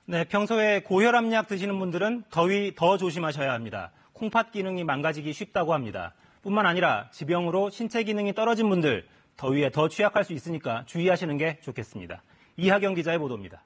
네, 평소에 고혈압약 드시는 분들은 더위 더 조심하셔야 합니다. 콩팥 기능이 망가지기 쉽다고 합니다. 뿐만 아니라 지병으로 신체 기능이 떨어진 분들 더위에 더 취약할 수 있으니까 주의하시는 게 좋겠습니다. 이하경 기자의 보도입니다.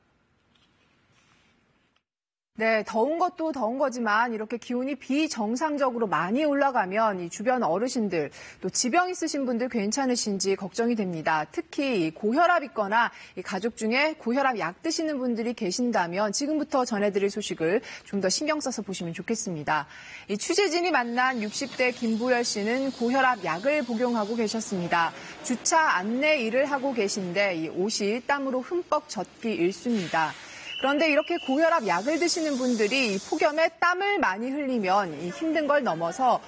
네, 더운 것도 더운 거지만 이렇게 기온이 비정상적으로 많이 올라가면 이 주변 어르신들 또 지병 있으신 분들 괜찮으신지 걱정이 됩니다. 특히 고혈압 있거나 가족 중에 고혈압 약 드시는 분들이 계신다면 지금부터 전해드릴 소식을 좀 더 신경 써서 보시면 좋겠습니다. 이 취재진이 만난 60대 김부열 씨는 고혈압 약을 복용하고 계셨습니다. 주차 안내 일을 하고 계신데 이 옷이 땀으로 흠뻑 젖기 일쑤입니다. 그런데 이렇게 고혈압 약을 드시는 분들이 폭염에 땀을 많이 흘리면 이 힘든 걸 넘어서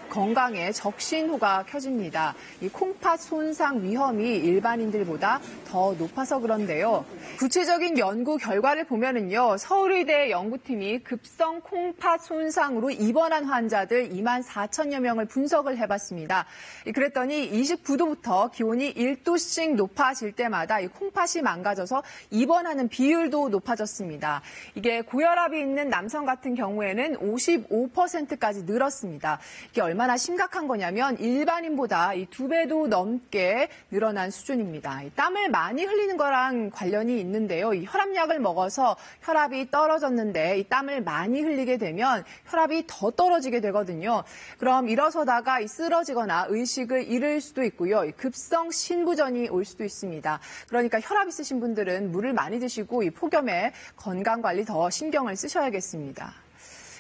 건강에 적신호가 켜집니다. 이 콩팥 손상 위험이 일반인들보다 더 높아서 그런데요. 구체적인 연구 결과를 보면은요, 서울의대 연구팀이 급성 콩팥 손상으로 입원한 환자들 2만 4천여 명을 분석을 해봤습니다. 그랬더니 29도부터 기온이 1도씩 높아질 때마다 이 콩팥이 망가져서 입원하는 비율도 높아졌습니다. 이게 고혈압이 있는 남성 같은 경우에는 55%까지 늘었습니다. 이게 얼마나 심각한 거냐면 일반인보다 이 2배도 넘게 늘어난 수준입니다. 땀을 많이 흘리는 거랑 관련이 있는데요. 이 혈압약을 먹어서 혈압이 떨어졌는데 이 땀을 많이 흘리게 되면 혈압이 더 떨어지게 되거든요. 그럼 일어서다가 쓰러지거나 의식을 잃을 수도 있고요. 급성 신부전이 올 수도 있습니다. 그러니까 혈압 있으신 분들은 물을 많이 드시고 이 폭염에 건강관리 더 신경을 쓰셔야겠습니다.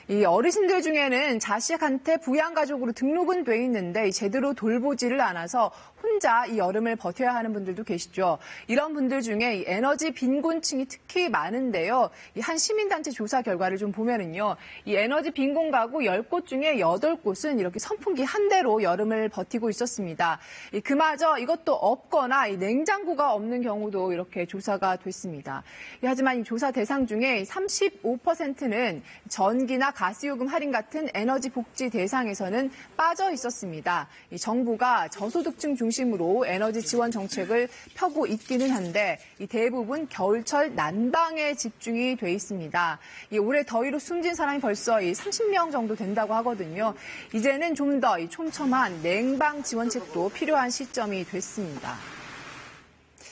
이 어르신들 중에는 자식한테 부양가족으로 등록은 돼 있는데 제대로 돌보지를 않아서 혼자 이 여름을 버텨야 하는 분들도 계시죠. 이런 분들 중에 이 에너지 빈곤층이 특히 많은데요. 이 한 시민단체 조사 결과를 좀 보면은요. 이 에너지 빈곤 가구 10곳 중에 8곳은 이렇게 선풍기 한 대로 여름을 버티고 있었습니다. 그마저 이것도 없거나 이 냉장고가 없는 경우도 이렇게 조사가 됐습니다. 하지만 이 조사 대상 중에 35%는 전기나 가스요금 할인 같은 에너지 복지 대상에서는 빠져 있었습니다. 이 정부가 저소득층 중심으로 에너지 지원 정책을 펴고 있기는 한데 이 대부분 겨울철 난방에 집중이 돼 있습니다. 이 올해 더위로 숨진 사람이 벌써 30명 정도 된다고 하거든요. 이제는 좀 더 촘촘한 냉방 지원책도 필요한 시점이 됐습니다.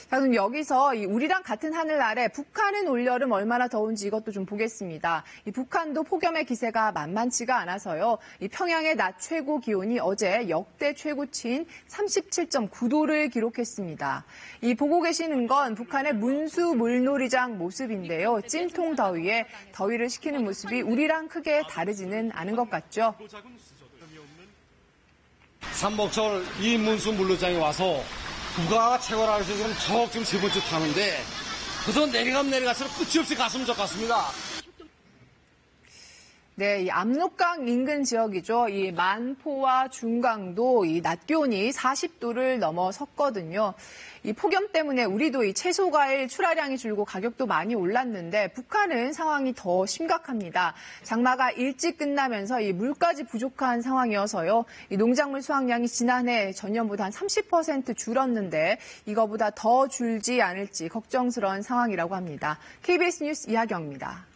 자, 그럼 여기서 우리랑 같은 하늘 아래 북한은 올여름 얼마나 더운지 이것도 좀 보겠습니다. 이 북한도 폭염의 기세가 만만치가 않아서요. 이 평양의 낮 최고 기온이 어제 역대 최고치인 37.9도를 기록했습니다. 이 보고 계시는 건 북한의 문수 물놀이장 모습인데요. 찜통 더위에 더위를 식히는 모습이 우리랑 크게 다르지는 않은 것 같죠. 삼복절 이 문수 물놀이장에 와서 부가 채워라 해서 지금 세 번째 타는데 그래서 내려갈수록 끝이 없이 갔으면 좋겠습니다. 네, 이 압록강 인근 지역이죠. 이 만포와 중강도 이 낮 기온이 40도를 넘어섰거든요. 이 폭염 때문에 우리도 이 채소 과일 출하량이 줄고 가격도 많이 올랐는데 북한은 상황이 더 심각합니다. 장마가 일찍 끝나면서 이 물까지 부족한 상황이어서요. 이 농작물 수확량이 지난해 전년보다 한 30% 줄었는데 이거보다 더 줄지 않을지 걱정스러운 상황이라고 합니다. KBS 뉴스 이하경입니다.